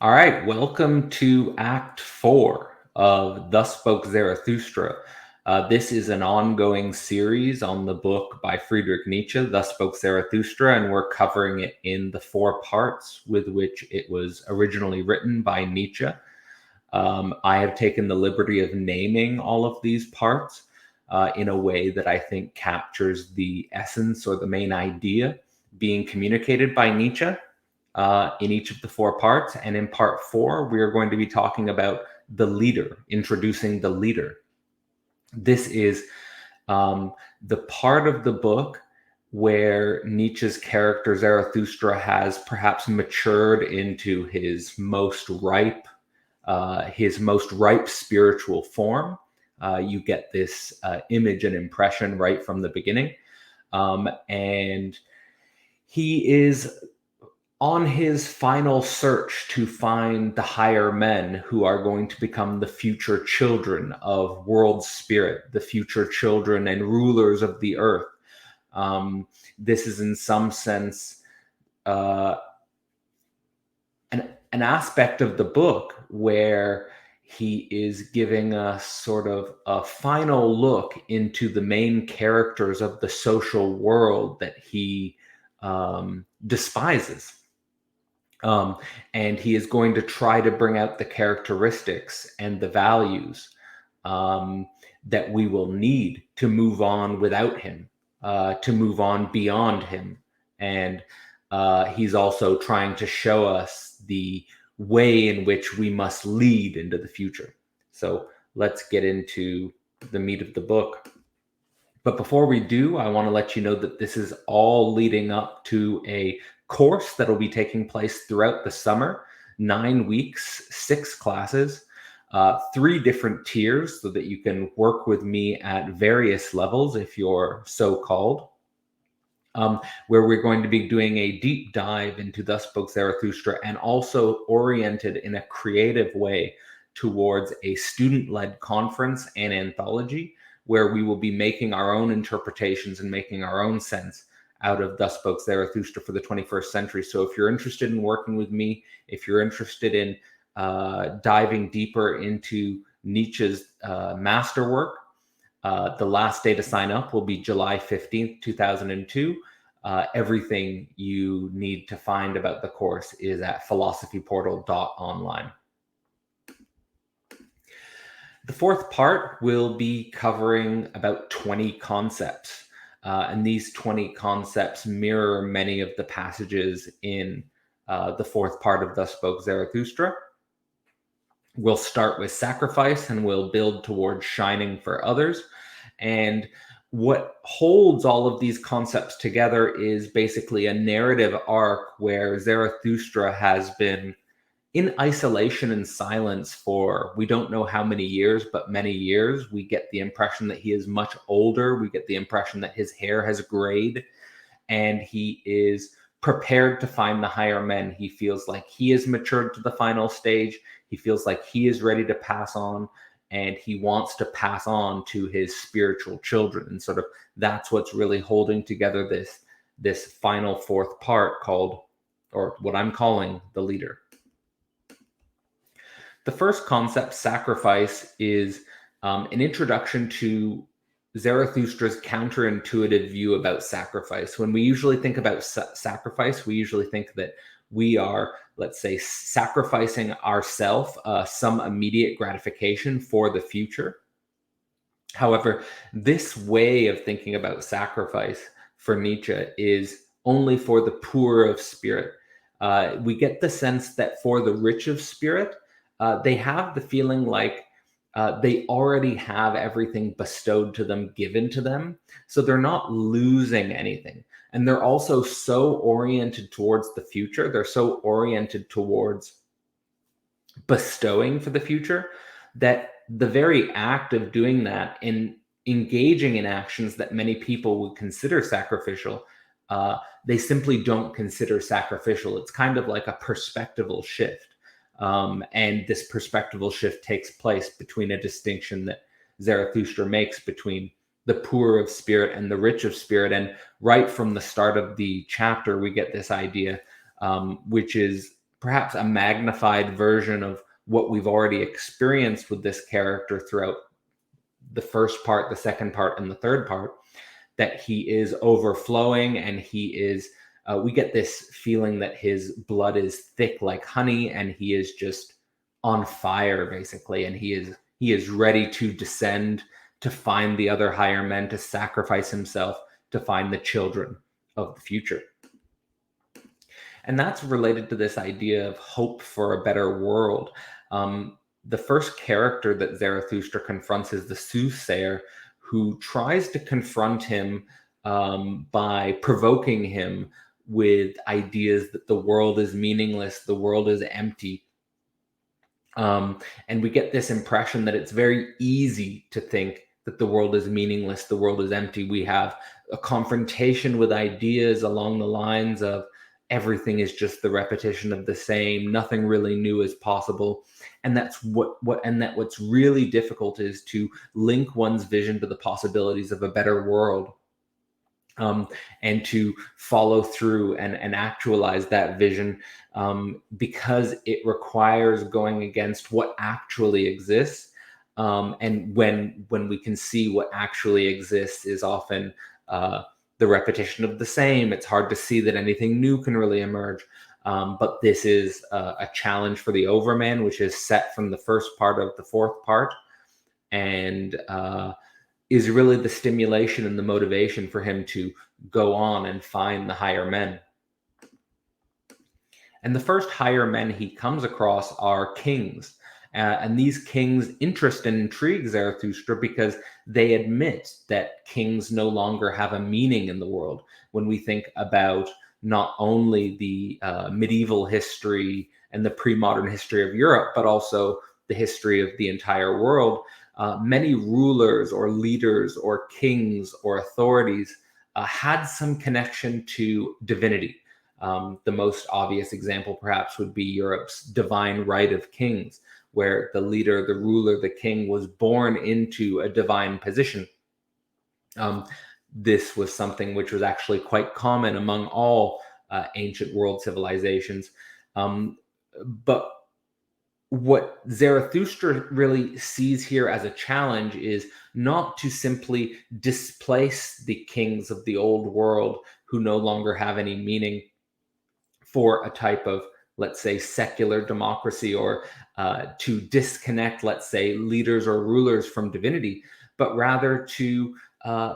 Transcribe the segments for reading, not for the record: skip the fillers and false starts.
All right, welcome to Act 4 of Thus Spoke Zarathustra. This is an ongoing series on the book by Friedrich Nietzsche, Thus Spoke Zarathustra, and we're covering it in the 4 parts with which it was originally written by Nietzsche. I have taken the liberty of naming all of these parts in a way that I think captures the essence or the main idea being communicated by Nietzsche in each of the 4 parts. And in part 4, we are going to be talking about the leader, introducing the leader. This is the part of the book where Nietzsche's character Zarathustra has perhaps matured into his most ripe spiritual form. You get this image and impression right from the beginning. And he is on his final search to find the higher men who are going to become the future children of world spirit, the future children and rulers of the earth. This is in some sense an aspect of the book where he is giving us sort of a final look into the main characters of the social world that he despises. And he is going to try to bring out the characteristics and the values that we will need to move on without him, to move on beyond him. And he's also trying to show us the way in which we must lead into the future. So let's get into the meat of the book. But before we do, I want to let you know that this is all leading up to a course that will be taking place throughout the summer, 9 weeks, 6 classes, 3 different tiers so that you can work with me at various levels if you're so called, where we're going to be doing a deep dive into Thus Spoke Zarathustra and also oriented in a creative way towards a student-led conference and anthology where we will be making our own interpretations and making our own sense out of Thus Spoke Zarathustra for the 21st century. So if you're interested in working with me, if you're interested in diving deeper into Nietzsche's masterwork, the last day to sign up will be July 15th, 2002. Everything you need to find about the course is at philosophyportal.online. The 4th part will be covering about 20 concepts. And these 20 concepts mirror many of the passages in the 4th part of Thus Spoke Zarathustra. We'll start with sacrifice and we'll build towards shining for others. And what holds all of these concepts together is basically a narrative arc where Zarathustra has been in isolation and silence for we don't know how many years, but many years. We get the impression that he is much older. We get the impression that his hair has grayed and he is prepared to find the higher men. He feels like he has matured to the final stage. He feels like he is ready to pass on and he wants to pass on to his spiritual children. And sort of that's what's really holding together this final 4th part called, or what I'm calling, the leader. The first concept, sacrifice, is an introduction to Zarathustra's counterintuitive view about sacrifice. When we usually think about sacrifice, we usually think that we are, let's say, sacrificing ourselves, some immediate gratification for the future. However, this way of thinking about sacrifice for Nietzsche is only for the poor of spirit. We get the sense that for the rich of spirit, they have the feeling like they already have everything bestowed to them, given to them. So they're not losing anything. And they're also so oriented towards the future. They're so oriented towards bestowing for the future that the very act of doing that and engaging in actions that many people would consider sacrificial, they simply don't consider sacrificial. It's kind of like a perspectival shift. And this perspectival shift takes place between a distinction that Zarathustra makes between the poor of spirit and the rich of spirit. And right from the start of the chapter, we get this idea, which is perhaps a magnified version of what we've already experienced with this character throughout the first part, the second part, and the third part, that he is overflowing, and he is, we get this feeling that his blood is thick like honey, and he is just on fire, basically, and he is ready to descend, to find the other higher men, to sacrifice himself, to find the children of the future. And that's related to this idea of hope for a better world. The first character that Zarathustra confronts is the soothsayer, who tries to confront him by provoking him with ideas that the world is meaningless, the world is empty. And we get this impression that it's very easy to think that the world is meaningless, the world is empty. We have a confrontation with ideas along the lines of everything is just the repetition of the same, nothing really new is possible. And that's what's really difficult is to link one's vision to the possibilities of a better world. And to follow through and actualize that vision, because it requires going against what actually exists. And when we can see what actually exists is often the repetition of the same, it's hard to see that anything new can really emerge. But this is a challenge for the Overman, which is set from the first part of the fourth part, and is really the stimulation and the motivation for him to go on and find the higher men. And the first higher men he comes across are kings. And these kings interest and intrigue Zarathustra because they admit that kings no longer have a meaning in the world. When we think about not only the medieval history and the pre-modern history of Europe, but also the history of the entire world, many rulers or leaders or kings or authorities had some connection to divinity. The most obvious example perhaps would be Europe's divine right of kings, where the leader, the ruler, the king was born into a divine position. This was something which was actually quite common among all ancient world civilizations. But what Zarathustra really sees here as a challenge is not to simply displace the kings of the old world who no longer have any meaning for a type of, let's say, secular democracy, or to disconnect, let's say, leaders or rulers from divinity, but rather to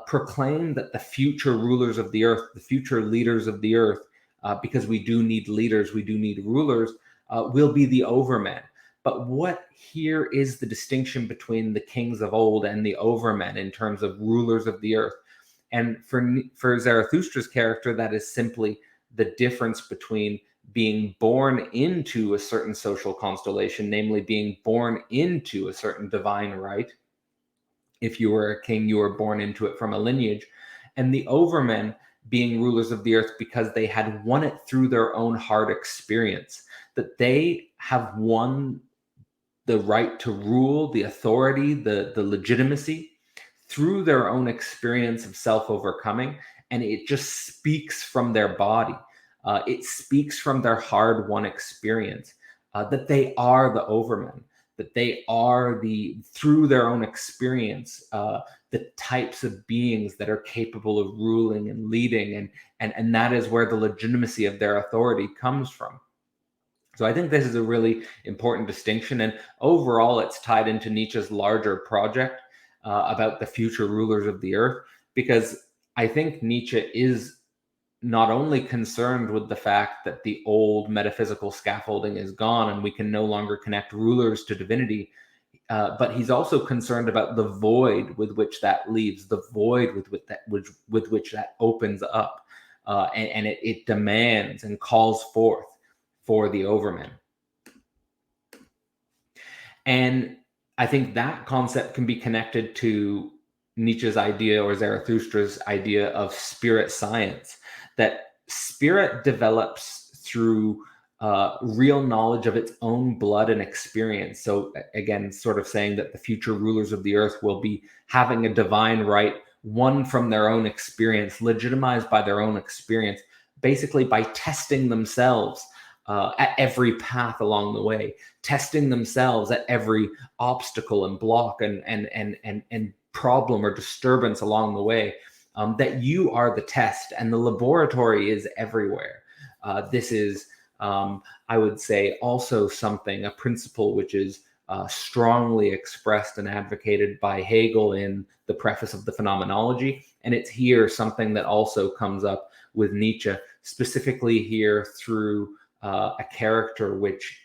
proclaim that the future rulers of the earth, the future leaders of the earth, because we do need leaders, we do need rulers, will be the Overman. But what here is the distinction between the kings of old and the Overmen in terms of rulers of the earth? And for Zarathustra's character, that is simply the difference between being born into a certain social constellation, namely being born into a certain divine right. If you were a king, you were born into it from a lineage, and the Overmen being rulers of the earth because they had won it through their own hard experience, that they have won the right to rule, the authority, the legitimacy through their own experience of self-overcoming. And it just speaks from their body. It speaks from their hard-won experience that they are the Overmen, that they are through their own experience, the types of beings that are capable of ruling and leading. And that is where the legitimacy of their authority comes from. So I think this is a really important distinction. And overall, it's tied into Nietzsche's larger project about the future rulers of the earth, because I think Nietzsche is not only concerned with the fact that the old metaphysical scaffolding is gone and we can no longer connect rulers to divinity, but he's also concerned about the void with which that leaves, the void with which that opens up, and it demands and calls forth for the Overman. And I think that concept can be connected to Nietzsche's idea, or Zarathustra's idea, of spirit science, that spirit develops through real knowledge of its own blood and experience. So again, sort of saying that the future rulers of the earth will be having a divine right won from their own experience, legitimized by their own experience, basically by testing themselves at every path along the way, testing themselves at every obstacle and block and problem or disturbance along the way. That you are the test, and the laboratory is everywhere. This is, I would say, also a principle which is strongly expressed and advocated by Hegel in the preface of the Phenomenology. And it's here something that also comes up with Nietzsche, specifically here through a character which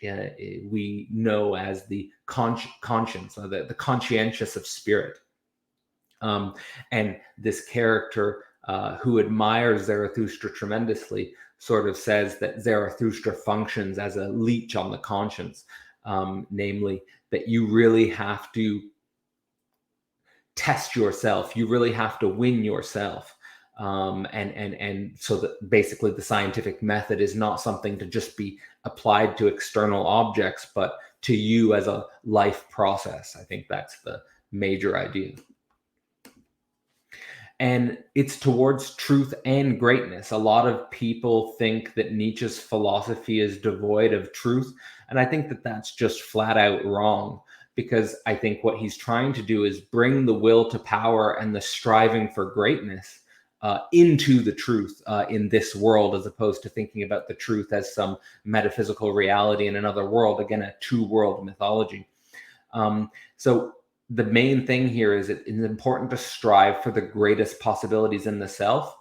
we know as the conscience, or the conscientious of spirit. And this character who admires Zarathustra tremendously sort of says that Zarathustra functions as a leech on the conscience, namely that you really have to test yourself, you really have to win yourself. And so that basically the scientific method is not something to just be applied to external objects, but to you as a life process. I think that's the major idea. And it's towards truth and greatness. A lot of people think that Nietzsche's philosophy is devoid of truth. And I think that that's just flat out wrong, because I think what he's trying to do is bring the will to power and the striving for greatness into the truth in this world, as opposed to thinking about the truth as some metaphysical reality in another world, again, a two-world mythology. So the main thing here is it's important to strive for the greatest possibilities in the self.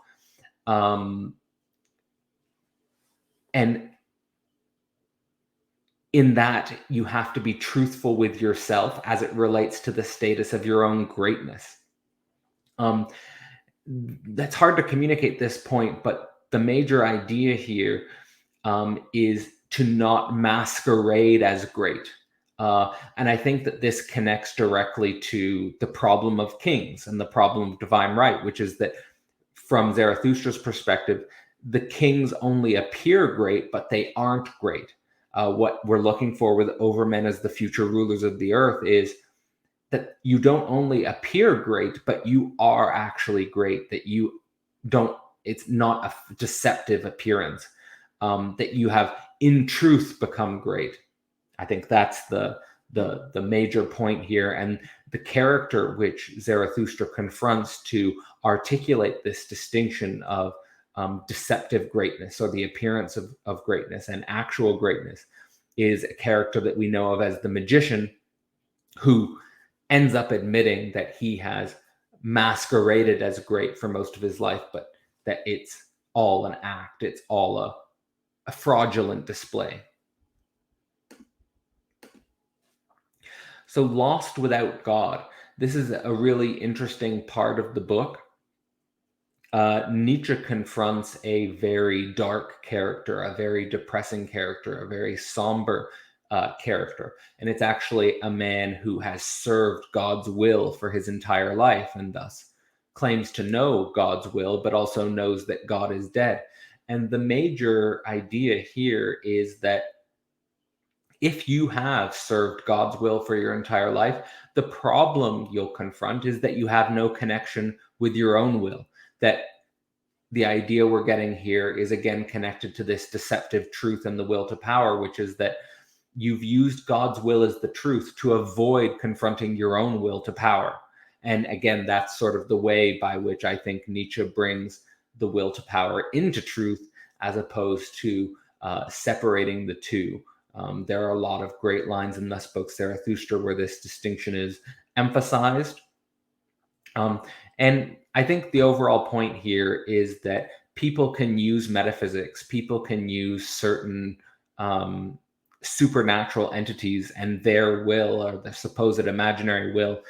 And in that, you have to be truthful with yourself as it relates to the status of your own greatness. That's hard to communicate this point, but the major idea here is to not masquerade as great. And I think that this connects directly to the problem of kings and the problem of divine right, which is that from Zarathustra's perspective, the kings only appear great, but they aren't great. What we're looking for with Overman as the future rulers of the earth is that you don't only appear great, but you are actually great, that you don't, it's not a deceptive appearance, that you have in truth become great. I think that's the major point here, and the character which Zarathustra confronts to articulate this distinction of deceptive greatness, or the appearance of greatness, and actual greatness, is a character that we know of as the magician, who ends up admitting that he has masqueraded as great for most of his life, but that it's all an act, it's all a fraudulent display. So lost without God. This is a really interesting part of the book. Nietzsche confronts a very dark character, a very depressing character, a very somber character. And it's actually a man who has served God's will for his entire life, and thus claims to know God's will, but also knows that God is dead. And the major idea here is that if you have served God's will for your entire life, the problem you'll confront is that you have no connection with your own will. That the idea we're getting here is again connected to this deceptive truth and the will to power, which is that you've used God's will as the truth to avoid confronting your own will to power. And again, that's sort of the way by which I think Nietzsche brings the will to power into truth, as opposed to separating the two. There are a lot of great lines in Thus Spoke Zarathustra where this distinction is emphasized. And I think the overall point here is that people can use metaphysics, people can use certain supernatural entities and their will, or the supposed imaginary will,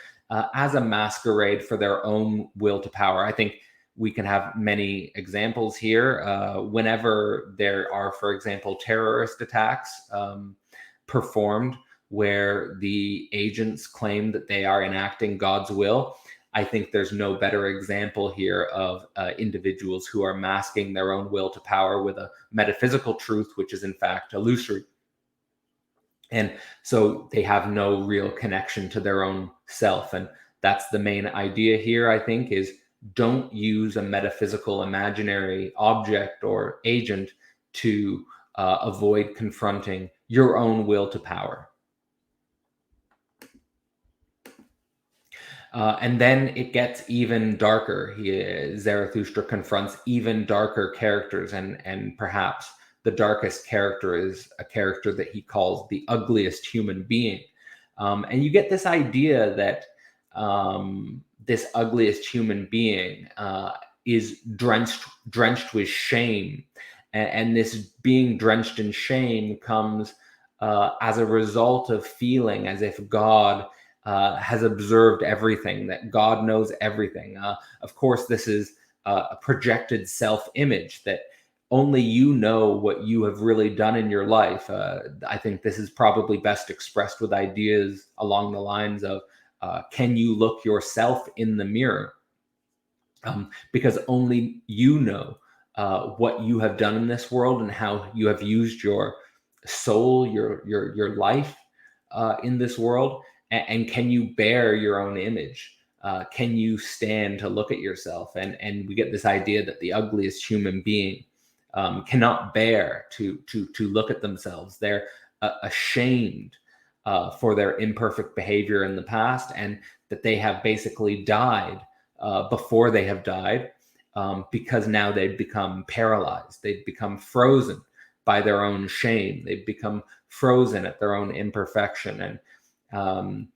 as a masquerade for their own will to power. I think we can have many examples here. Whenever there are, for example, terrorist attacks performed where the agents claim that they are enacting God's will, I think there's no better example here of individuals who are masking their own will to power with a metaphysical truth, which is in fact illusory. And so they have no real connection to their own self. And that's the main idea here, I think, is don't use a metaphysical imaginary object or agent to avoid confronting your own will to power. And then it gets even darker. Zarathustra confronts even darker characters, and perhaps the darkest character is a character that he calls the ugliest human being. And you get this idea that this ugliest human being is drenched with shame, and this being drenched in shame comes as a result of feeling as if God has observed everything, that God knows everything. Of course, this is a projected self-image that only you know what you have really done in your life. I think this is probably best expressed with ideas along the lines of, can you look yourself in the mirror? Because only you know what you have done in this world and how you have used your soul, your life in this world. And can you bear your own image? Can you stand to look at yourself? And we get this idea that the ugliest human being cannot bear to look at themselves. They're ashamed for their imperfect behavior in the past, and that they have basically died before they have died, because now they've become paralyzed. They've become frozen by their own shame. They've become frozen at their own imperfection. And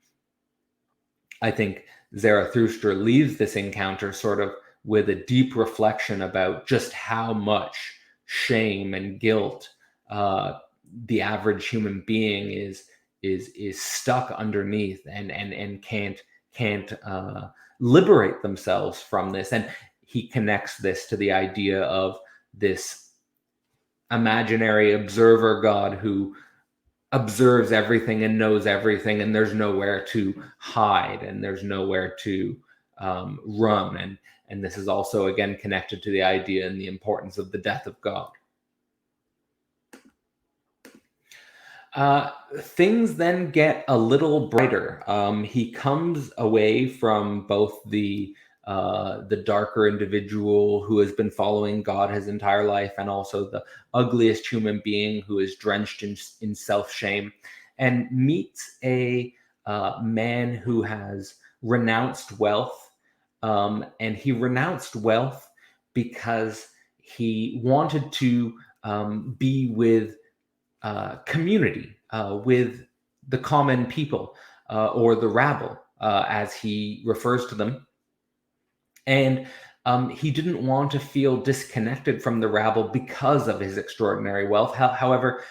I think Zarathustra leaves this encounter sort of with a deep reflection about just how much shame and guilt the average human being is stuck underneath, and can't liberate themselves from this. And he connects this to the idea of this imaginary observer God who observes everything and knows everything, and there's nowhere to hide, and there's nowhere to run. And this is also again connected to the idea and the importance of the death of God. Things then get a little brighter. He comes away from both the darker individual who has been following God his entire life, and also the ugliest human being who is drenched in self-shame, and meets a man who has renounced wealth. And he renounced wealth because he wanted to be with community, with the common people, or the rabble, as he refers to them. And he didn't want to feel disconnected from the rabble because of his extraordinary wealth. However,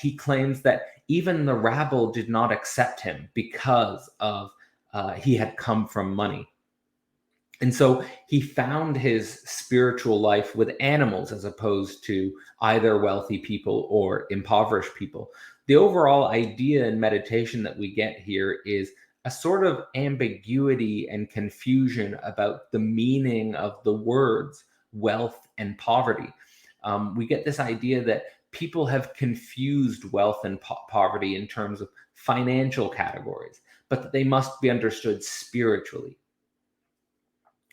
he claims that even the rabble did not accept him because of he had come from money. And so he found his spiritual life with animals as opposed to either wealthy people or impoverished people. The overall idea in meditation that we get here is a sort of ambiguity and confusion about the meaning of the words wealth and poverty. We get this idea that people have confused wealth and poverty in terms of financial categories, but that they must be understood spiritually.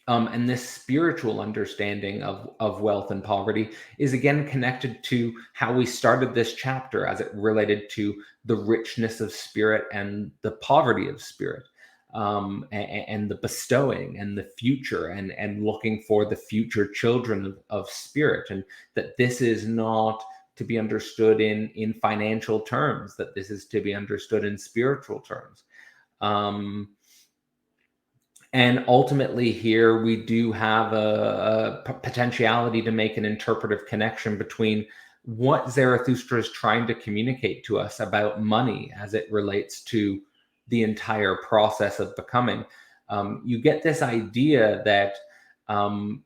And this spiritual understanding of wealth and poverty is again connected to how we started this chapter, as it related to the richness of spirit and the poverty of spirit, and the bestowing and the future, and looking for the future children of spirit, and that this is not to be understood in financial terms, that this is to be understood in spiritual terms. And ultimately here we do have a potentiality to make an interpretive connection between what Zarathustra is trying to communicate to us about money as it relates to the entire process of becoming. You get this idea that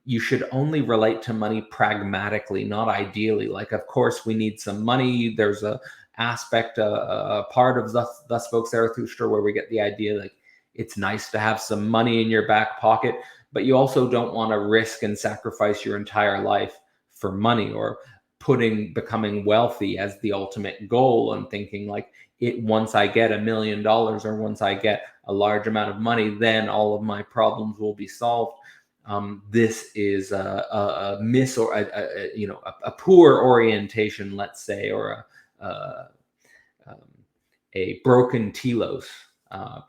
you should only relate to money pragmatically, not ideally. Like, of course, we need some money. There's a aspect, a part of Thus Spoke Zarathustra where we get the idea like, it's nice to have some money in your back pocket, but you also don't want to risk and sacrifice your entire life for money, or becoming wealthy as the ultimate goal, and thinking like, once I get $1 million, or once I get a large amount of money, then all of my problems will be solved. This is a miss or a poor orientation, let's say, or um, a broken telos,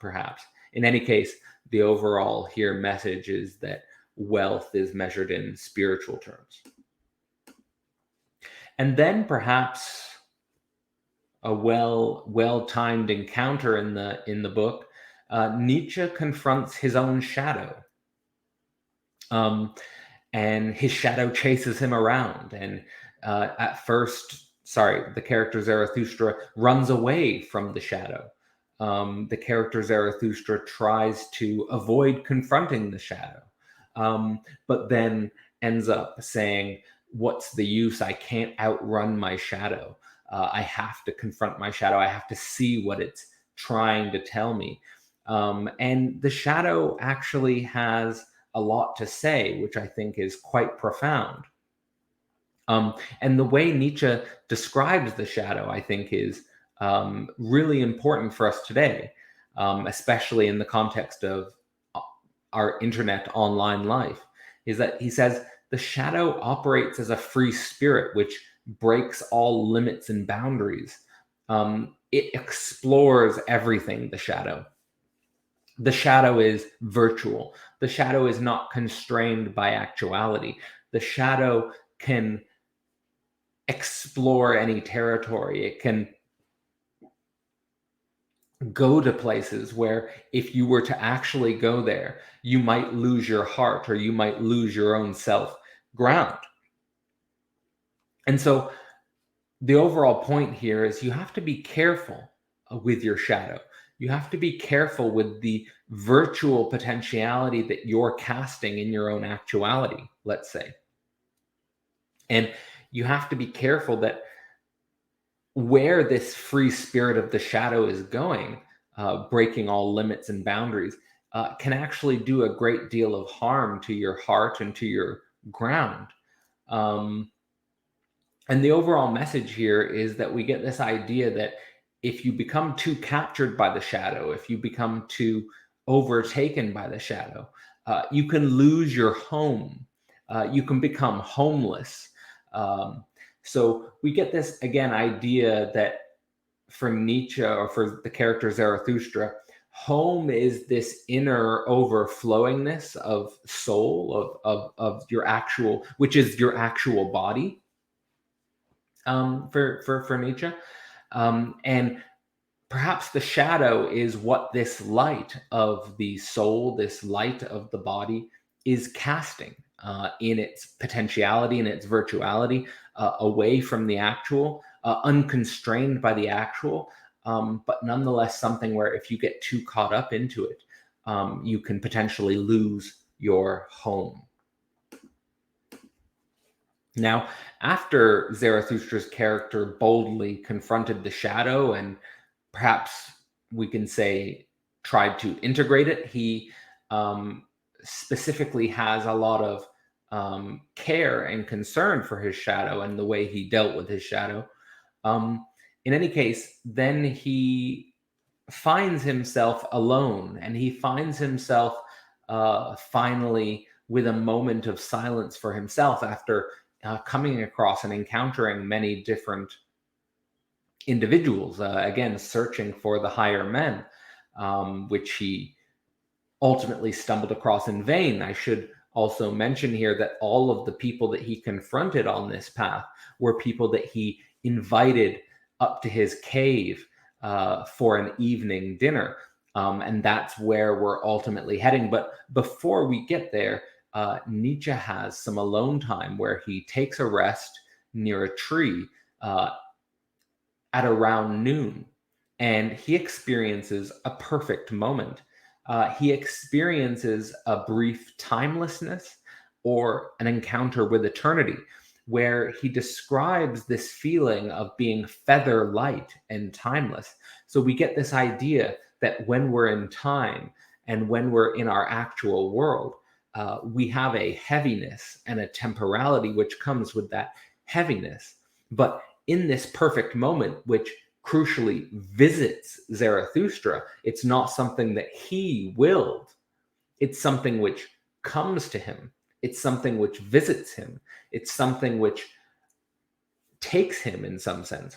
perhaps. In any case, the overall here message is that wealth is measured in spiritual terms. And then perhaps a well-timed encounter in the book, Nietzsche confronts his own shadow. And his shadow chases him around. And at first, the character Zarathustra runs away from the shadow. The character Zarathustra tries to avoid confronting the shadow, but then ends up saying, "What's the use? I can't outrun my shadow. I have to confront my shadow. I have to see what it's trying to tell me." And the shadow actually has a lot to say, which I think is quite profound. And the way Nietzsche describes the shadow, I think, is really important for us today, especially in the context of our internet online life, is that he says the shadow operates as a free spirit which breaks all limits and boundaries. It explores everything, the shadow. The shadow is virtual. The shadow is not constrained by actuality. The shadow can explore any territory. It can go to places where if you were to actually go there, you might lose your heart or you might lose your own self ground. And so the overall point here is you have to be careful with your shadow. You have to be careful with the virtual potentiality that you're casting in your own actuality, let's say. And you have to be careful that where this free spirit of the shadow is going, breaking all limits and boundaries, can actually do a great deal of harm to your heart and to your ground. And the overall message here is that we get this idea that if you become too captured by the shadow, if you become too overtaken by the shadow, you can lose your home. You can become homeless. So we get this, again, idea that for Nietzsche or for the character Zarathustra, home is this inner overflowingness of soul, of your actual, which is your actual body. For Nietzsche, and perhaps the shadow is what this light of the soul, this light of the body, is casting in its potentiality and its virtuality, away from the actual, unconstrained by the actual, but nonetheless something where if you get too caught up into it, you can potentially lose your home. Now, after Zarathustra's character boldly confronted the shadow and perhaps we can say tried to integrate it, he specifically has a lot of care and concern for his shadow and the way he dealt with his shadow. In any case, then he finds himself alone and he finds himself finally with a moment of silence for himself after coming across and encountering many different individuals, again, searching for the higher men, which he ultimately stumbled across in vain. I should also mention here that all of the people that he confronted on this path were people that he invited up to his cave for an evening dinner. And that's where we're ultimately heading. But before we get there, Nietzsche has some alone time where he takes a rest near a tree at around noon, and he experiences a perfect moment. He experiences a brief timelessness or an encounter with eternity, where he describes this feeling of being feather light and timeless. So we get this idea that when we're in time and when we're in our actual world, we have a heaviness and a temporality which comes with that heaviness. But in this perfect moment, which crucially visits Zarathustra, it's not something that he willed. It's something which comes to him. It's something which visits him. It's something which takes him in some sense.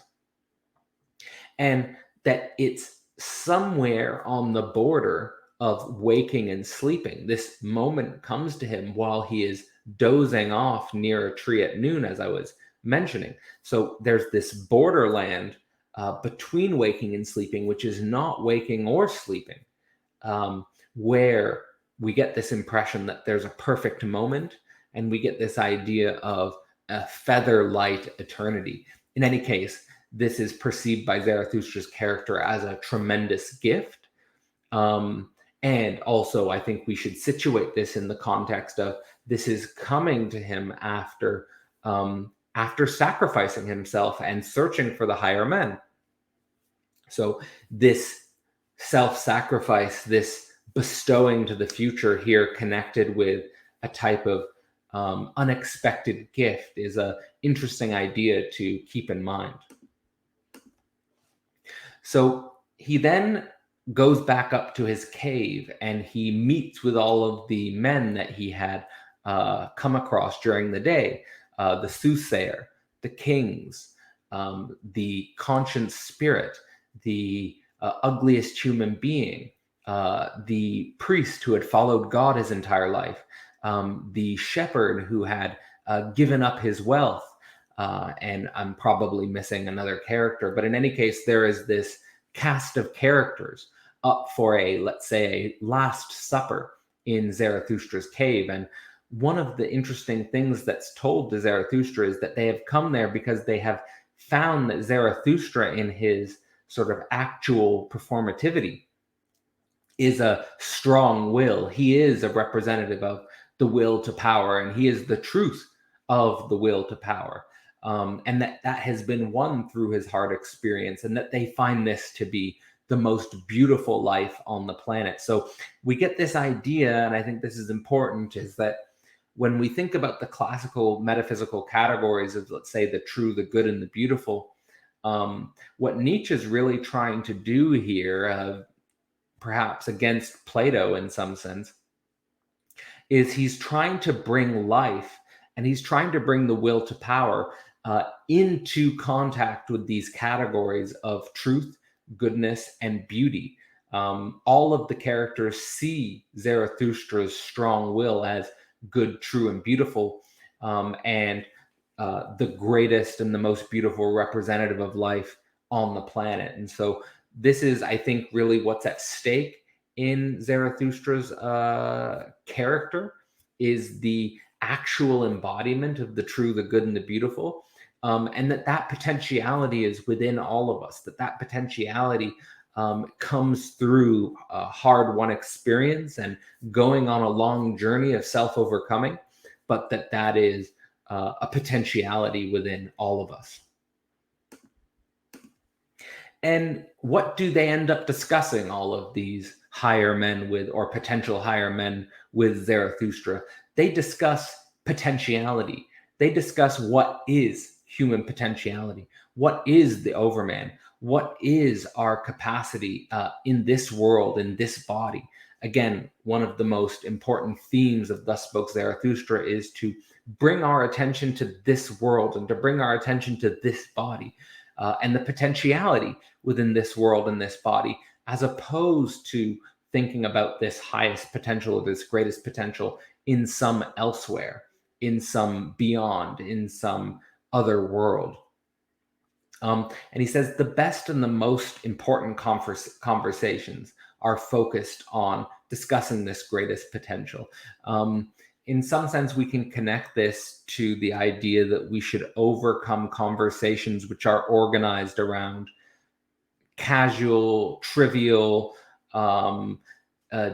And that it's somewhere on the border of waking and sleeping. This moment comes to him while he is dozing off near a tree at noon, as I was mentioning. So there's this borderland between waking and sleeping, which is not waking or sleeping, where we get this impression that there's a perfect moment, and we get this idea of a feather light eternity. In any case, this is perceived by Zarathustra's character as a tremendous gift. And also, I think we should situate this in the context of this is coming to him after sacrificing himself and searching for the higher men. So this self-sacrifice, this bestowing to the future here, connected with a type of unexpected gift, is an interesting idea to keep in mind. So he then goes back up to his cave and he meets with all of the men that he had come across during the day, the soothsayer, the kings, the conscience spirit, the ugliest human being, the priest who had followed God his entire life, the shepherd who had given up his wealth, and I'm probably missing another character, but in any case, there is this cast of characters up for let's say, a last supper in Zarathustra's cave. And one of the interesting things that's told to Zarathustra is that they have come there because they have found that Zarathustra, in his sort of actual performativity, is a strong will. He is a representative of the will to power, and he is the truth of the will to power. And that has been won through his hard experience, and that they find this to be the most beautiful life on the planet. So we get this idea, and I think this is important, is that when we think about the classical metaphysical categories of, let's say, the true, the good, and the beautiful, what Nietzsche is really trying to do here, perhaps against Plato in some sense, is he's trying to bring life, and he's trying to bring the will to power into contact with these categories of truth, goodness, and beauty. All of the characters see Zarathustra's strong will as good, true, and beautiful, and the greatest and the most beautiful representative of life on the planet. And so this is, I think, really what's at stake in Zarathustra's character, is the actual embodiment of the true, the good, and the beautiful. And that potentiality is within all of us, that potentiality comes through a hard-won experience and going on a long journey of self-overcoming, but that is a potentiality within all of us. And what do they end up discussing, all of these higher men with, or potential higher men with, Zarathustra? They discuss potentiality. They discuss what is human potentiality. What is the Overman? What is our capacity in this world, in this body? Again, one of the most important themes of Thus Spoke Zarathustra is to bring our attention to this world and to bring our attention to this body and the potentiality within this world and this body, as opposed to thinking about this highest potential or this greatest potential in some elsewhere, in some beyond, in some other world. And he says the best and the most important conversations are focused on discussing this greatest potential. In some sense, we can connect this to the idea that we should overcome conversations which are organized around casual, trivial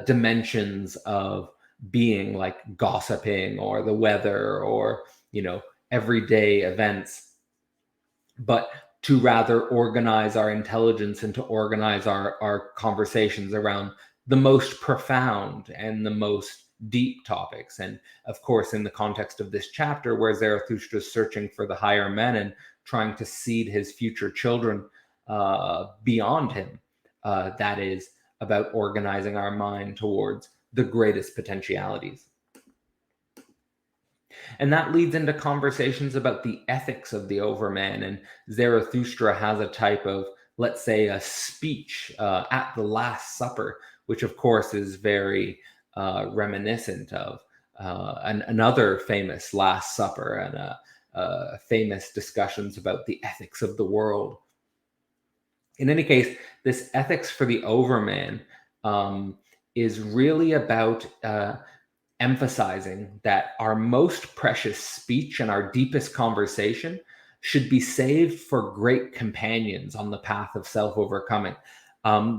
dimensions of being, like gossiping or the weather or, everyday events, but to rather organize our intelligence and to organize our conversations around the most profound and the most deep topics. And of course, in the context of this chapter, where Zarathustra is searching for the higher men and trying to seed his future children beyond him, that is about organizing our mind towards the greatest potentialities. And that leads into conversations about the ethics of the Overman. And Zarathustra has a type of, let's say, a speech at the Last Supper, which of course is very reminiscent of another famous Last Supper and famous discussions about the ethics of the world. In any case, this ethics for the Overman is really about emphasizing that our most precious speech and our deepest conversation should be saved for great companions on the path of self-overcoming.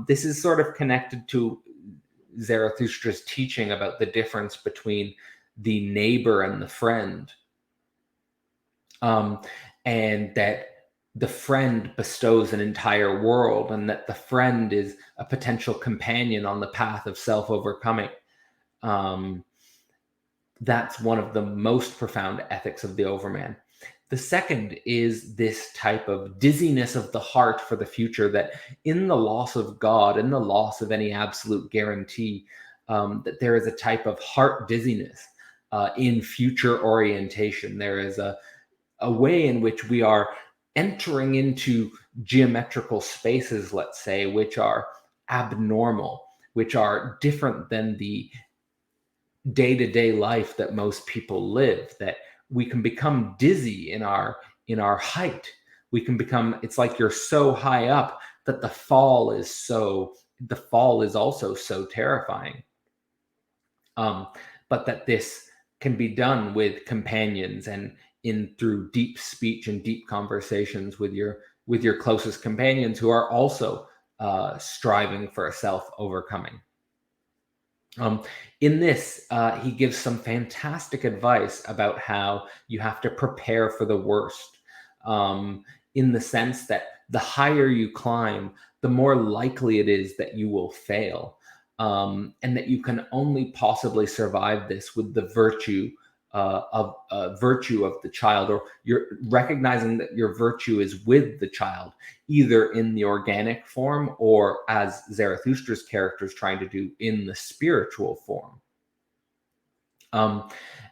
This is sort of connected to Zarathustra's teaching about the difference between the neighbor and the friend, and that the friend bestows an entire world, and that the friend is a potential companion on the path of self-overcoming. That's one of the most profound ethics of the Overman. The second is this type of dizziness of the heart for the future, that in the loss of God, in the loss of any absolute guarantee, that there is a type of heart dizziness in future orientation. There is a way in which we are entering into geometrical spaces, let's say, which are abnormal, which are different than the day-to-day life that most people live, that we can become dizzy in our height. We can become, it's like you're so high up that the fall is also so terrifying. But that this can be done with companions and through deep speech and deep conversations with your closest companions, who are also striving for a self-overcoming. In this, he gives some fantastic advice about how you have to prepare for the worst, in the sense that the higher you climb, the more likely it is that you will fail, and that you can only possibly survive this with the virtue of the child, or you're recognizing that your virtue is with the child, either in the organic form or, as Zarathustra's character is trying to do, in the spiritual form.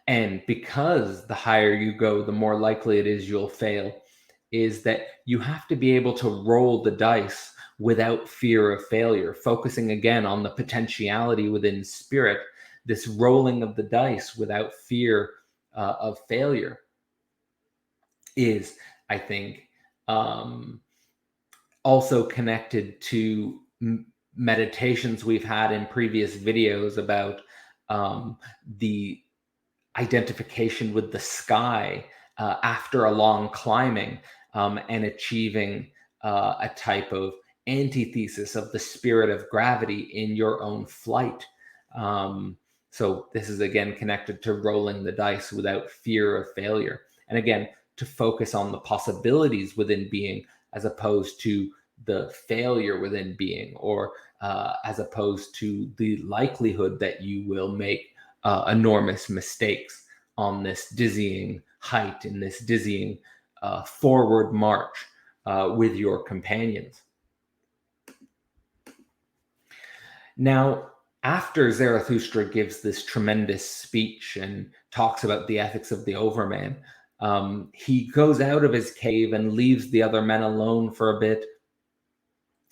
And because the higher you go, the more likely it is you'll fail, is that you have to be able to roll the dice without fear of failure, focusing again on the potentiality within spirit, this rolling of the dice without fear of failure is, I think, also connected to meditations we've had in previous videos about the identification with the sky after a long climbing, and achieving a type of antithesis of the spirit of gravity in your own flight. So this is again connected to rolling the dice without fear of failure. And again, to focus on the possibilities within being, as opposed to the failure within being, or as opposed to the likelihood that you will make enormous mistakes on this dizzying height, in this dizzying forward march with your companions. Now, after Zarathustra gives this tremendous speech and talks about the ethics of the Overman, he goes out of his cave and leaves the other men alone for a bit,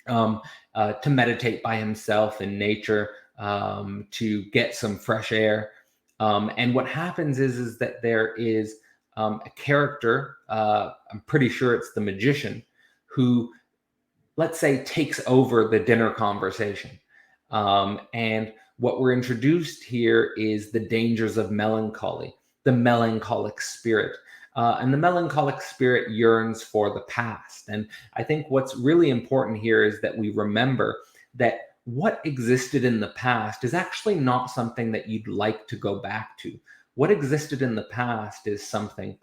to meditate by himself in nature, to get some fresh air. And what happens is that there is a character, I'm pretty sure it's the magician, who, let's say, takes over the dinner conversation. And what we're introduced here is the dangers of melancholy, the melancholic spirit. And the melancholic spirit yearns for the past. And I think what's really important here is that we remember that what existed in the past is actually not something that you'd like to go back to. What existed in the past is something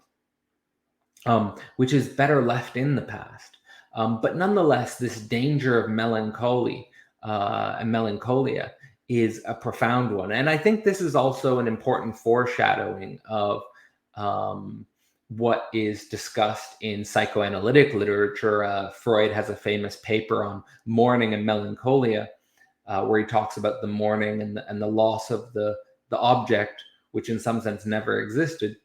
which is better left in the past. But nonetheless, this danger of melancholy and melancholia is a profound one. And I think this is also an important foreshadowing of what is discussed in psychoanalytic literature. Freud has a famous paper on mourning and melancholia, where he talks about the mourning and the loss of the object, which in some sense never existed,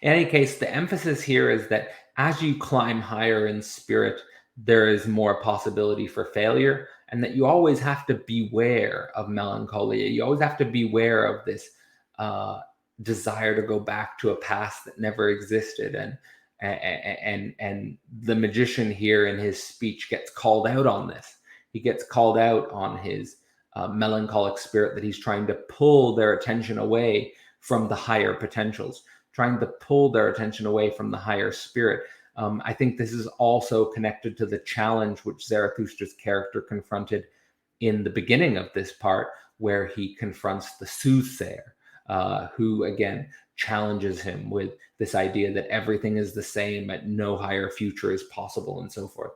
In any case, the emphasis here is that as you climb higher in spirit, there is more possibility for failure, and that you always have to beware of melancholia. You always have to beware of this uh, desire to go back to a past that never existed. And the magician here in his speech gets called out on this. He gets called out on his melancholic spirit, that he's trying to pull their attention away from the higher potentials, trying to pull their attention away from the higher spirit. I think this is also connected to the challenge which Zarathustra's character confronted in the beginning of this part, where he confronts the soothsayer, who again challenges him with this idea that everything is the same, that no higher future is possible, and so forth.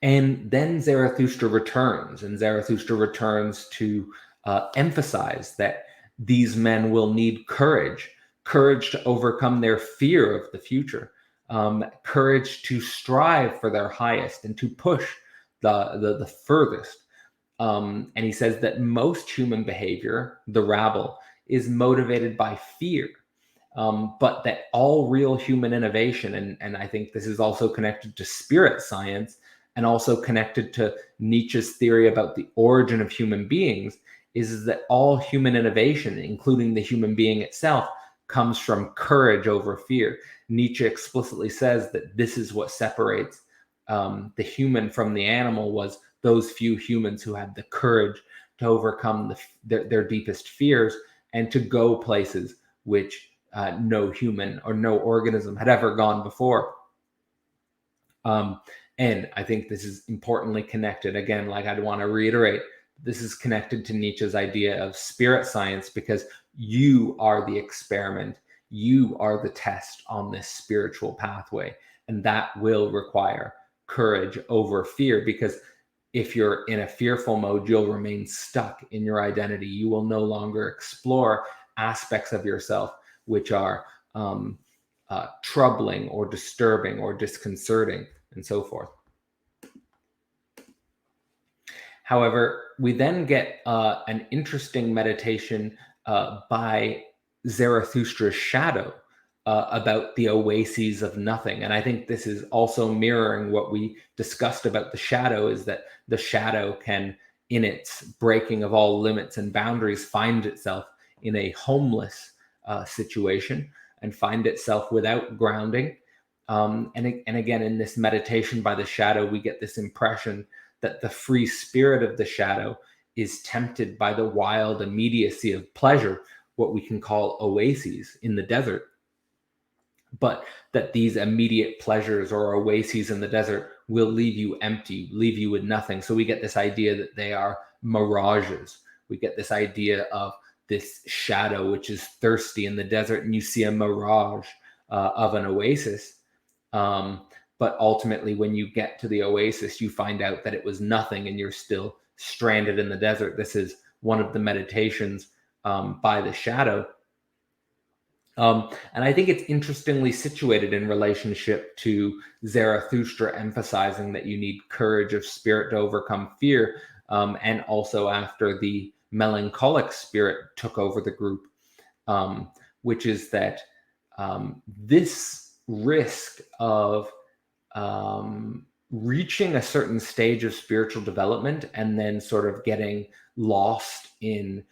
And then Zarathustra returns, and Zarathustra returns to emphasize that these men will need courage, courage to overcome their fear of the future, courage to strive for their highest and to push the furthest. And he says that most human behavior, the rabble, is motivated by fear, but that all real human innovation, and I think this is also connected to spirit science and also connected to Nietzsche's theory about the origin of human beings, is that all human innovation, including the human being itself, comes from courage over fear. Nietzsche explicitly says that this is what separates the human from the animal, was those few humans who had the courage to overcome their deepest fears and to go places which no human or no organism had ever gone before. And I think this is importantly connected. Again, like I'd want to reiterate, this is connected to Nietzsche's idea of spirit science, because you are the experiment, you are the test on this spiritual pathway, and that will require courage over fear, because if you're in a fearful mode, you'll remain stuck in your identity. You will no longer explore aspects of yourself which are troubling or disturbing or disconcerting, and so forth. However, we then get an interesting meditation by Zarathustra's shadow about the oases of nothing. And I think this is also mirroring what we discussed about the shadow, is that the shadow can, in its breaking of all limits and boundaries, find itself in a homeless situation and find itself without grounding. And again, in this meditation by the shadow, we get this impression that the free spirit of the shadow is tempted by the wild immediacy of pleasure, what we can call oases in the desert, but that these immediate pleasures or oases in the desert will leave you empty, leave you with nothing. So we get this idea that they are mirages. We get this idea of this shadow which is thirsty in the desert, and you see a mirage of an oasis. But ultimately, when you get to the oasis, you find out that it was nothing and you're still stranded in the desert. This is one of the meditations by the shadow. And I think it's interestingly situated in relationship to Zarathustra emphasizing that you need courage of spirit to overcome fear, and also after the melancholic spirit took over the group, which is that this risk of reaching a certain stage of spiritual development and then sort of getting lost in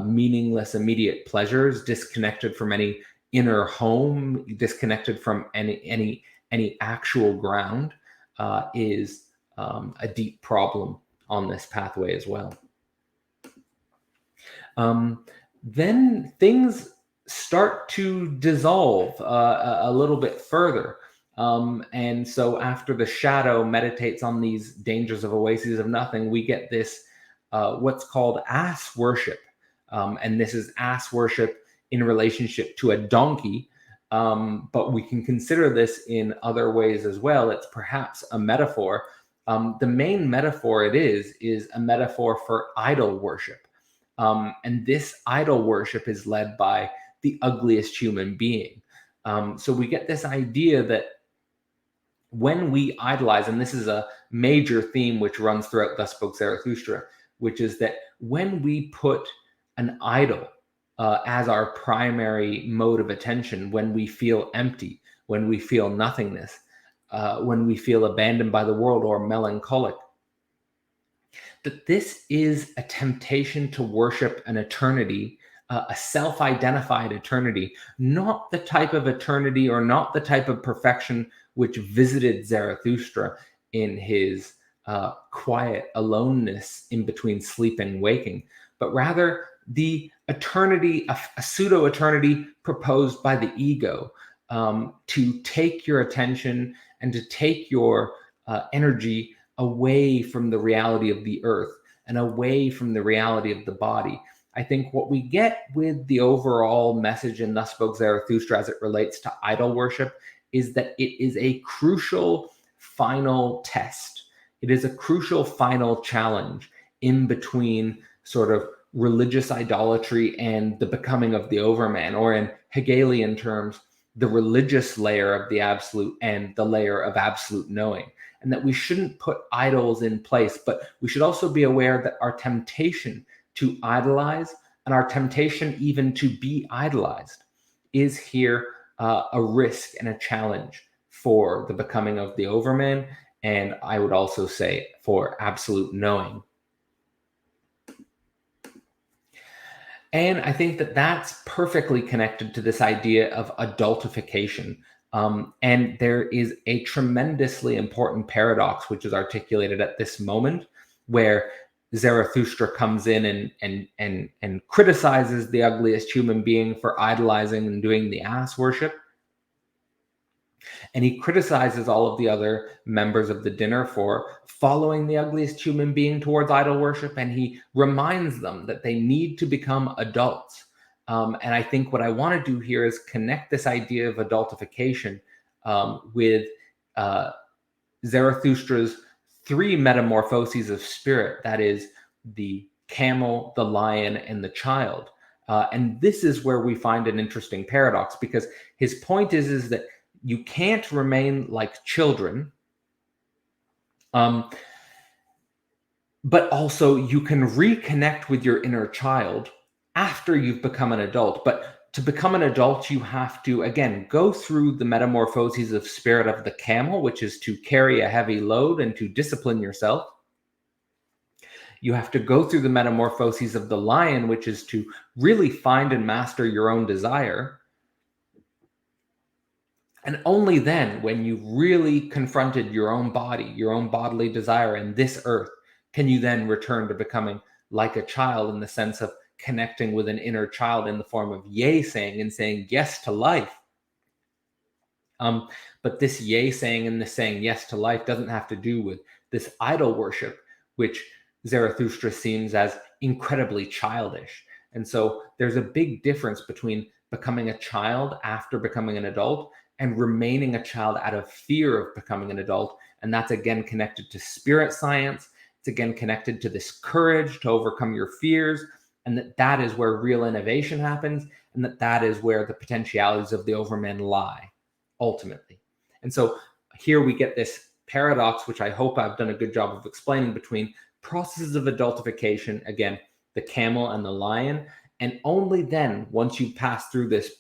meaningless immediate pleasures, disconnected from any inner home, disconnected from any actual ground, is a deep problem on this pathway as well. Then things start to dissolve a little bit further. And so after the shadow meditates on these dangers of oases of nothing, we get this what's called ass worship. And this is ass worship in relationship to a donkey. But we can consider this in other ways as well. It's perhaps a metaphor. The main metaphor it is a metaphor for idol worship. And this idol worship is led by the ugliest human being. So we get this idea that when we idolize, and this is a major theme which runs throughout Thus Spoke Zarathustra, which is that when we put an idol as our primary mode of attention when we feel empty, when we feel nothingness, when we feel abandoned by the world or melancholic. That this is a temptation to worship an eternity, a self identified eternity, not the type of eternity or not the type of perfection which visited Zarathustra in his quiet aloneness in between sleep and waking, but rather the eternity, a pseudo eternity proposed by the ego, to take your attention and to take your energy away from the reality of the earth and away from the reality of the body. I think what we get with the overall message in Thus Spoke Zarathustra as it relates to idol worship is that it is a crucial final test. It is a crucial final challenge in between sort of religious idolatry and the becoming of the Overman, or in Hegelian terms, the religious layer of the absolute and the layer of absolute knowing. And that we shouldn't put idols in place, but we should also be aware that our temptation to idolize and our temptation even to be idolized is here a risk and a challenge for the becoming of the Overman, and I would also say for absolute knowing. And I think that that's perfectly connected to this idea of adultification. And there is a tremendously important paradox which is articulated at this moment, where Zarathustra comes in and criticizes the ugliest human being for idolizing and doing the ass worship. And he criticizes all of the other members of the dinner for following the ugliest human being towards idol worship. And he reminds them that they need to become adults. And I think what I want to do here is connect this idea of adultification with Zarathustra's three metamorphoses of spirit, that is, the camel, the lion, and the child. And this is where we find an interesting paradox, because his point is that you can't remain like children, but also you can reconnect with your inner child after you've become an adult. But to become an adult, you have to, again, go through the metamorphoses of spirit of the camel, which is to carry a heavy load and to discipline yourself. You have to go through the metamorphoses of the lion, which is to really find and master your own desire. And only then, when you've really confronted your own body, your own bodily desire in this earth, can you then return to becoming like a child, in the sense of connecting with an inner child in the form of yay saying and saying yes to life. But this yay saying and this saying yes to life doesn't have to do with this idol worship, which Zarathustra seems as incredibly childish. And so there's a big difference between becoming a child after becoming an adult and remaining a child out of fear of becoming an adult. And that's again connected to spirit science. It's again connected to this courage to overcome your fears, and that is where real innovation happens, and that is where the potentialities of the Overman lie, ultimately. And so here we get this paradox, which I hope I've done a good job of explaining, between processes of adultification, again, the camel and the lion, and only then, once you pass through this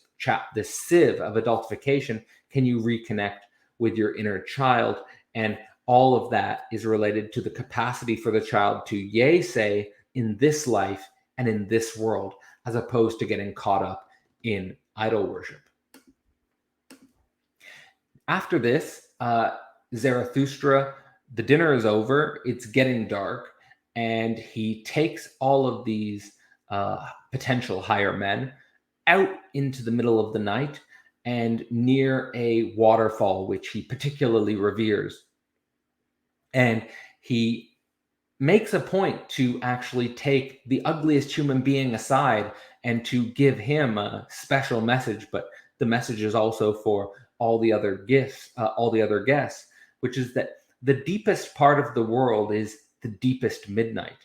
sieve of adultification, can you reconnect with your inner child. And all of that is related to the capacity for the child to yay say in this life and in this world, as opposed to getting caught up in idol worship. After this, Zarathustra, the dinner is over, it's getting dark, and he takes all of these potential higher men out into the middle of the night and near a waterfall, which he particularly reveres. And he makes a point to actually take the ugliest human being aside and to give him a special message. But the message is also for all the other guests, which is that the deepest part of the world is the deepest midnight.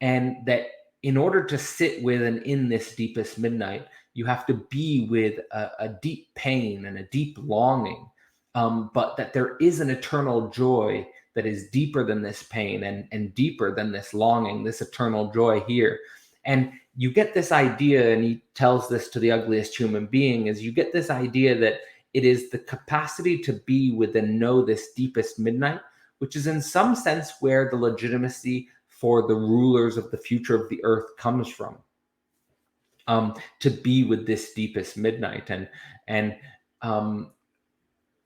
And that in order to sit with and in this deepest midnight, you have to be with a deep pain and a deep longing, but that there is an eternal joy that is deeper than this pain and deeper than this longing, this eternal joy here. And you get this idea, and he tells this to the ugliest human being, is you get this idea that it is the capacity to be with and know this deepest midnight, which is in some sense where the legitimacy for the rulers of the future of the earth comes from. To be with this deepest midnight. And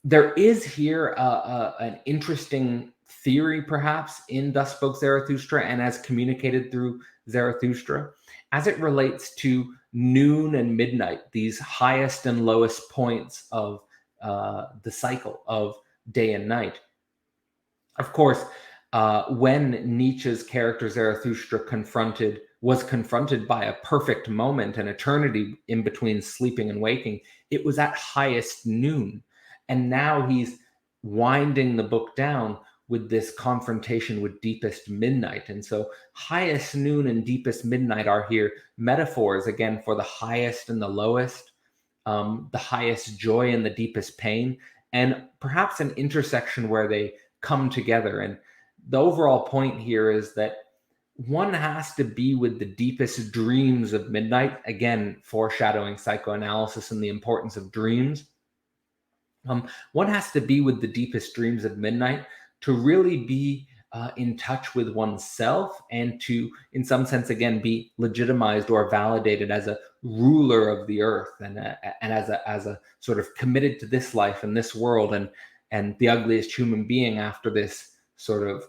there is here an interesting theory, perhaps, in Thus Spoke Zarathustra and as communicated through Zarathustra, as it relates to noon and midnight, these highest and lowest points of the cycle of day and night. Of course, when Nietzsche's character Zarathustra was confronted by a perfect moment, an eternity in between sleeping and waking, it was at highest noon. And now he's winding the book down with this confrontation with deepest midnight. And so highest noon and deepest midnight are here metaphors, again, for the highest and the lowest, the highest joy and the deepest pain, and perhaps an intersection where they come together. And the overall point here is that one has to be with the deepest dreams of midnight, again, foreshadowing psychoanalysis and the importance of dreams. One has to be with the deepest dreams of midnight to really be in touch with oneself, and to, in some sense, again, be legitimized or validated as a ruler of the earth, and as a sort of committed to this life and this world, and the ugliest human being, after this sort of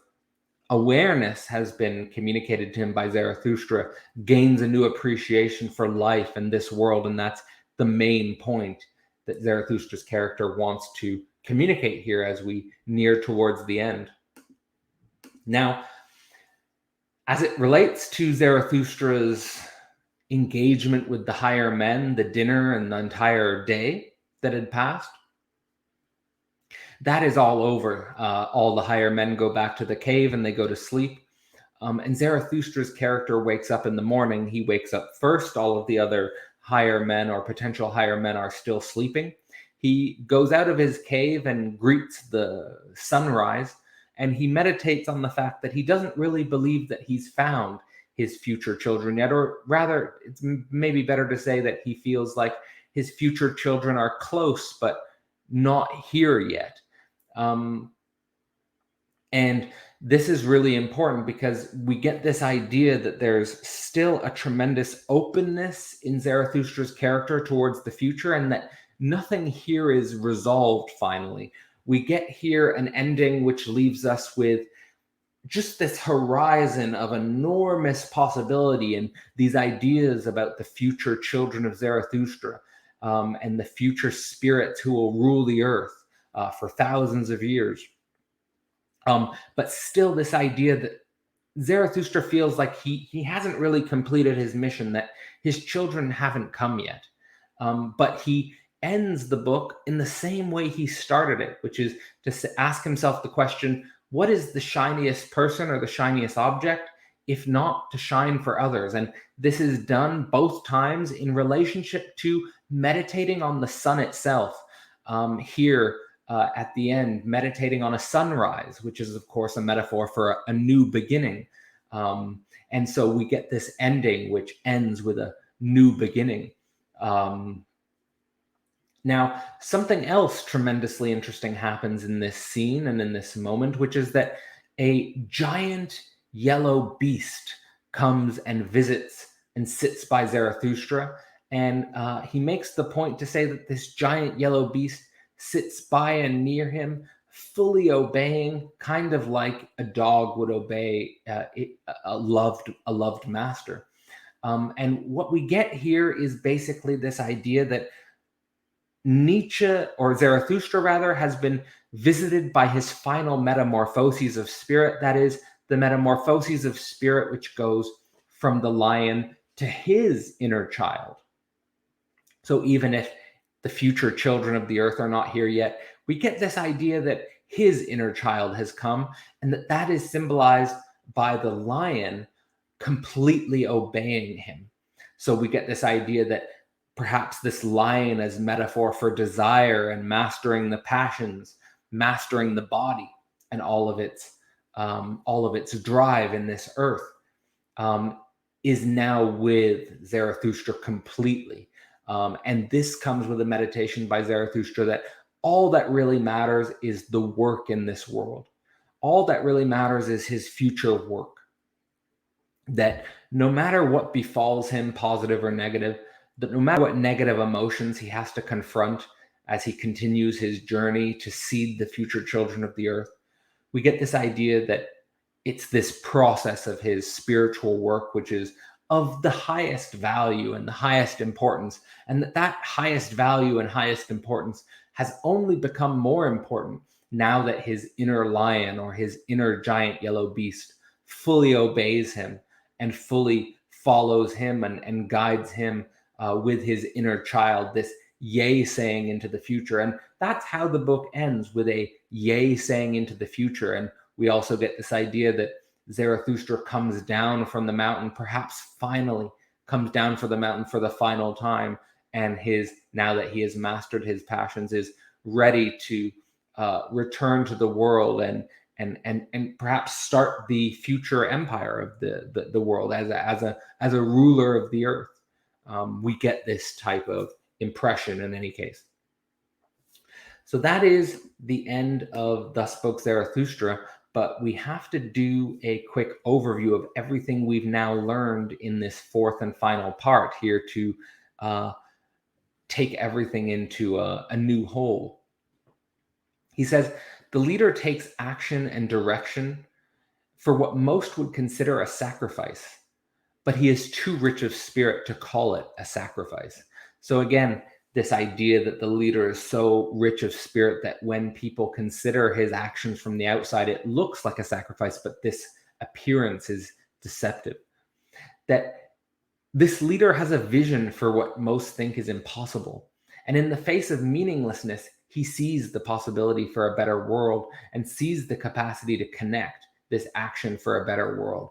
awareness has been communicated to him by Zarathustra, gains a new appreciation for life and this world. And that's the main point that Zarathustra's character wants to communicate here as we near towards the end. Now, as it relates to Zarathustra's engagement with the higher men, the dinner and the entire day that had passed, that is all over. All the higher men go back to the cave and they go to sleep. And Zarathustra's character wakes up in the morning. He wakes up first. All of the other higher men or potential higher men are still sleeping. He goes out of his cave and greets the sunrise, and he meditates on the fact that he doesn't really believe that he's found his future children yet, or rather, it's maybe better to say that he feels like his future children are close, but not here yet. And this is really important because we get this idea that there's still a tremendous openness in Zarathustra's character towards the future, and that nothing here is resolved finally. We get here an ending which leaves us with just this horizon of enormous possibility, and these ideas about the future children of Zarathustra, and the future spirits who will rule the earth for thousands of years. But still, this idea that Zarathustra feels like he hasn't really completed his mission, that his children haven't come yet. But he ends the book in the same way he started it, which is to ask himself the question, what is the shiniest person or the shiniest object, if not to shine for others? And this is done both times in relationship to meditating on the sun itself. Here at the end, meditating on a sunrise, which is, of course, a metaphor for a new beginning. And so we get this ending, which ends with a new beginning. Now, something else tremendously interesting happens in this scene and in this moment, which is that a giant yellow beast comes and visits and sits by Zarathustra. And he makes the point to say that this giant yellow beast sits by and near him, fully obeying, kind of like a dog would obey a loved master. And what we get here is basically this idea that Nietzsche, or Zarathustra rather, has been visited by his final metamorphoses of spirit. That is, the metamorphoses of spirit which goes from the lion to his inner child. So even if the future children of the earth are not here yet, we get this idea that his inner child has come, and that is symbolized by the lion completely obeying him. So we get this idea that perhaps this lion as metaphor for desire and mastering the passions, mastering the body and all of its drive in this earth. is now with Zarathustra completely. And this comes with a meditation by Zarathustra that all that really matters is the work in this world. All that really matters is his future work. That no matter what befalls him, positive or negative, that no matter what negative emotions he has to confront as he continues his journey to seed the future children of the earth, we get this idea that it's this process of his spiritual work, which is of the highest value and the highest importance, and that highest value and highest importance has only become more important now that his inner lion or his inner giant yellow beast fully obeys him and fully follows him and guides him with his inner child, this yay saying into the future. And that's how the book ends, with a yay saying into the future. And we also get this idea that Zarathustra comes down from the mountain, perhaps finally comes down from the mountain for the final time, and now that he has mastered his passions, is ready to return to the world and perhaps start the future empire of the world as a ruler of the earth. We get this type of impression in any case. So that is the end of Thus Spoke Zarathustra, but we have to do a quick overview of everything we've now learned in this fourth and final part here to take everything into a new whole. He says, the leader takes action and direction for what most would consider a sacrifice, but he is too rich of spirit to call it a sacrifice. So again, this idea that the leader is so rich of spirit that when people consider his actions from the outside, it looks like a sacrifice, but this appearance is deceptive. That this leader has a vision for what most think is impossible. And in the face of meaninglessness, he sees the possibility for a better world and sees the capacity to connect this action for a better world.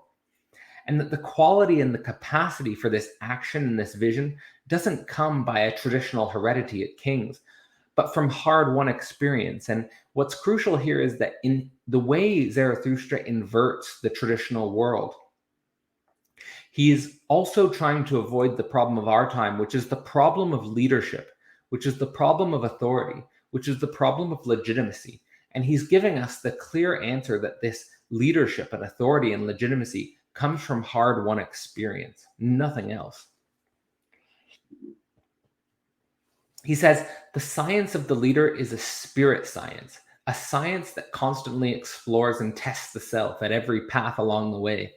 And that the quality and the capacity for this action and this vision doesn't come by a traditional heredity at kings, but from hard-won experience. And what's crucial here is that in the way Zarathustra inverts the traditional world, he is also trying to avoid the problem of our time, which is the problem of leadership, which is the problem of authority, which is the problem of legitimacy. And he's giving us the clear answer that this leadership and authority and legitimacy comes from hard-won experience, nothing else. He says, the science of the leader is a spirit science, a science that constantly explores and tests the self at every path along the way.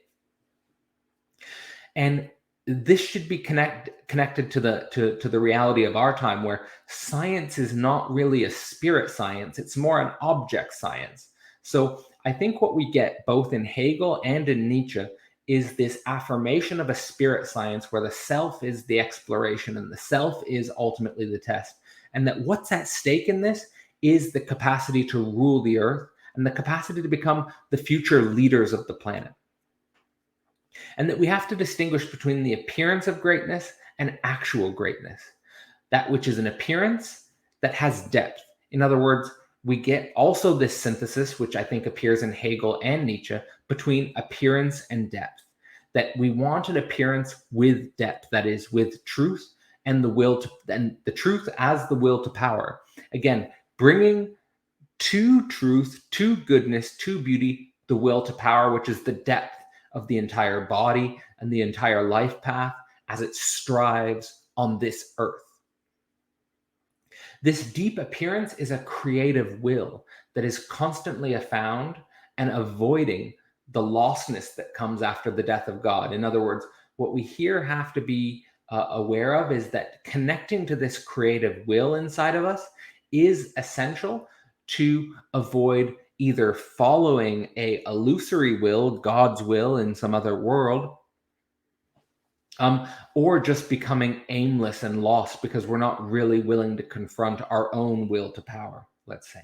And this should be connected to the reality of our time, where science is not really a spirit science, it's more an object science. So I think what we get both in Hegel and in Nietzsche is this affirmation of a spirit science where the self is the exploration and the self is ultimately the test. And that what's at stake in this is the capacity to rule the earth and the capacity to become the future leaders of the planet. And that we have to distinguish between the appearance of greatness and actual greatness. That which is an appearance that has depth. In other words, we get also this synthesis, which I think appears in Hegel and Nietzsche, between appearance and depth. That we want an appearance with depth, that is, with truth and the will to, and the truth as the will to power. Again, bringing to truth, to goodness, to beauty, the will to power, which is the depth of the entire body and the entire life path as it strives on this earth. This deep appearance is a creative will that is constantly found and avoiding the lostness that comes after the death of God. In other words, what we here have to be aware of is that connecting to this creative will inside of us is essential to avoid either following a illusory will, God's will in some other world, or just becoming aimless and lost because we're not really willing to confront our own will to power, let's say.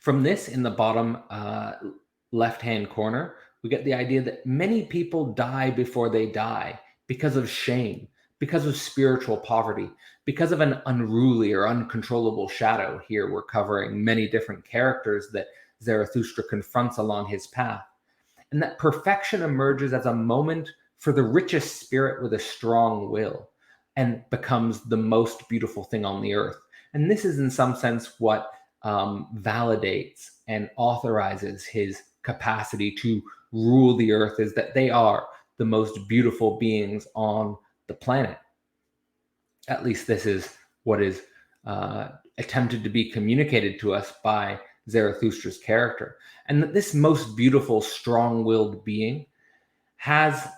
From this, in the bottom left-hand corner, we get the idea that many people die before they die because of shame, because of spiritual poverty, because of an unruly or uncontrollable shadow. Here we're covering many different characters that Zarathustra confronts along his path. and that perfection emerges as a moment for the richest spirit with a strong will and becomes the most beautiful thing on the earth. And this is, in some sense, what validates and authorizes his capacity to rule the earth, is that they are the most beautiful beings on the planet. At least this is what is attempted to be communicated to us by Zarathustra's character. And that this most beautiful, strong-willed being has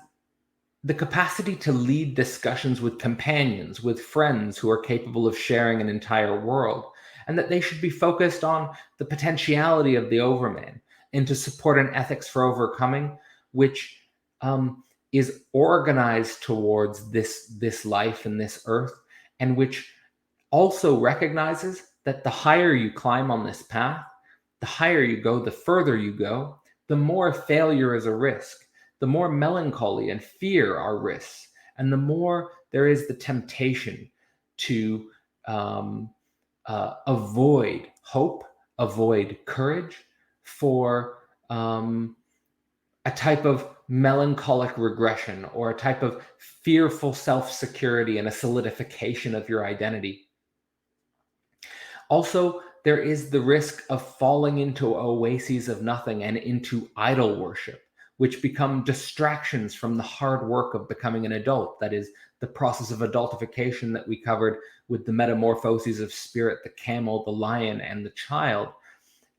the capacity to lead discussions with companions, with friends who are capable of sharing an entire world, and that they should be focused on the potentiality of the Overman and to support an ethics for overcoming, which is organized towards this life and this earth, and which also recognizes that the higher you climb on this path, the higher you go, the further you go, the more failure is a risk, the more melancholy and fear are risks, and the more there is the temptation to avoid hope, avoid courage for a type of melancholic regression or a type of fearful self-security and a solidification of your identity. Also, there is the risk of falling into oases of nothing and into idol worship, which become distractions from the hard work of becoming an adult. That is the process of adultification that we covered with the metamorphoses of spirit, the camel, the lion, and the child.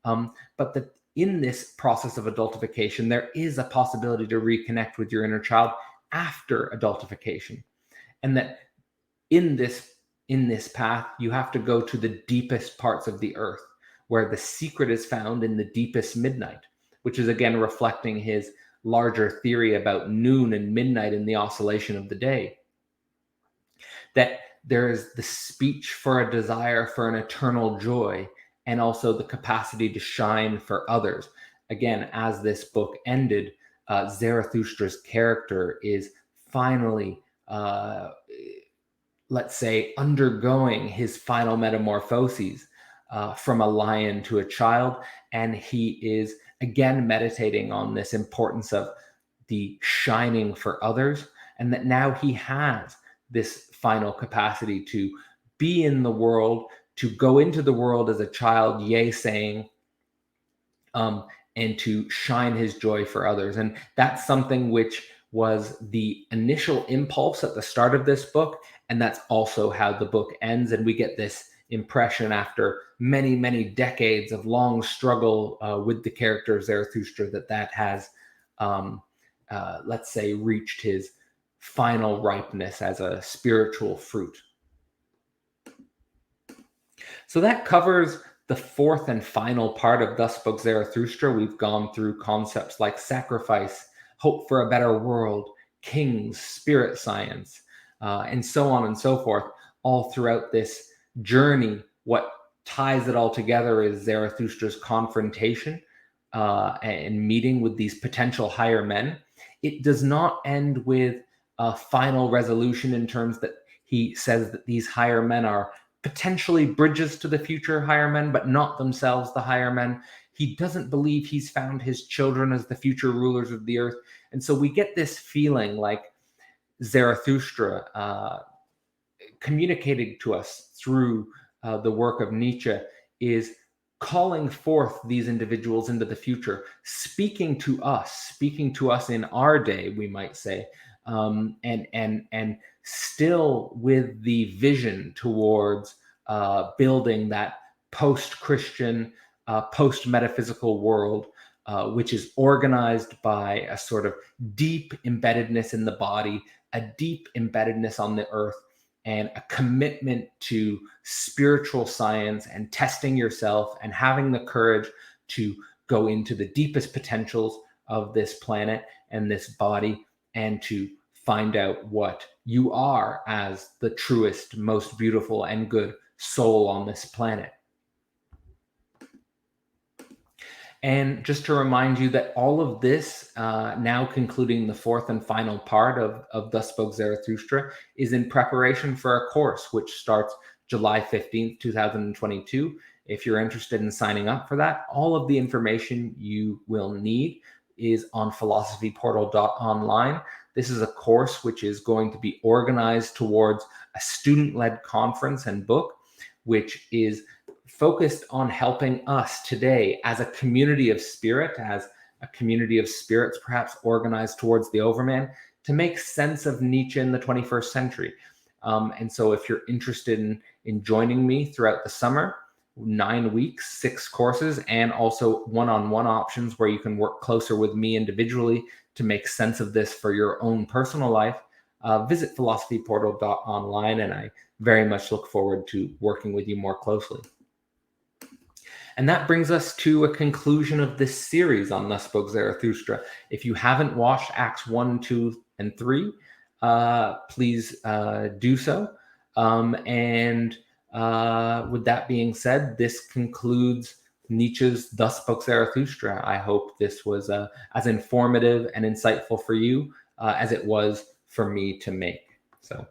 But that in this process of adultification, there is a possibility to reconnect with your inner child after adultification. And that in this path, you have to go to the deepest parts of the earth, where the secret is found in the deepest midnight, which is again reflecting his larger theory about noon and midnight in the oscillation of the day. That there is the speech for a desire for an eternal joy, and also the capacity to shine for others. Again, as this book ended, Zarathustra's character is finally, let's say, undergoing his final metamorphoses from a lion to a child. And he is again meditating on this importance of the shining for others, and that now he has this final capacity to be in the world, to go into the world as a child, yea, saying, and to shine his joy for others. And that's something which was the initial impulse at the start of this book, and that's also how the book ends. And we get this impression after many, many decades of long struggle with the character of Zarathustra that has, let's say, reached his final ripeness as a spiritual fruit. So that covers the fourth and final part of Thus Spoke Zarathustra. We've gone through concepts like sacrifice, hope for a better world, kings, spirit science, and so on and so forth, all throughout this journey. What ties it all together is Zarathustra's confrontation and meeting with these potential higher men. It does not end with a final resolution in terms that he says that these higher men are potentially bridges to the future higher men, but not themselves the higher men. He doesn't believe he's found his children as the future rulers of the earth. And so we get this feeling like Zarathustra, communicated to us through the work of Nietzsche, is calling forth these individuals into the future, speaking to us in our day, we might say, and still with the vision towards building that post-Christian, post-metaphysical world, which is organized by a sort of deep embeddedness in the body, a deep embeddedness on the earth, and a commitment to spiritual science and testing yourself and having the courage to go into the deepest potentials of this planet and this body, and to find out what you are as the truest, most beautiful, and good soul on this planet. And just to remind you that all of this, now concluding the fourth and final part of Thus Spoke Zarathustra, is in preparation for a course which starts July 15th, 2022. If you're interested in signing up for that, all of the information you will need is on philosophyportal.online. This is a course which is going to be organized towards a student-led conference and book, which is focused on helping us today as a community of spirit, as a community of spirits perhaps organized towards the Overman, to make sense of Nietzsche in the 21st century. And so if you're interested in joining me throughout the summer, 9 weeks, 6 courses, and also one-on-one options where you can work closer with me individually to make sense of this for your own personal life, visit philosophyportal.online, and I very much look forward to working with you more closely. And that brings us to a conclusion of this series on Thus Spoke Zarathustra. If you haven't watched Acts 1, 2, and 3, please do so. And with that being said, this concludes Nietzsche's Thus Spoke Zarathustra. I hope this was as informative and insightful for you as it was for me to make. So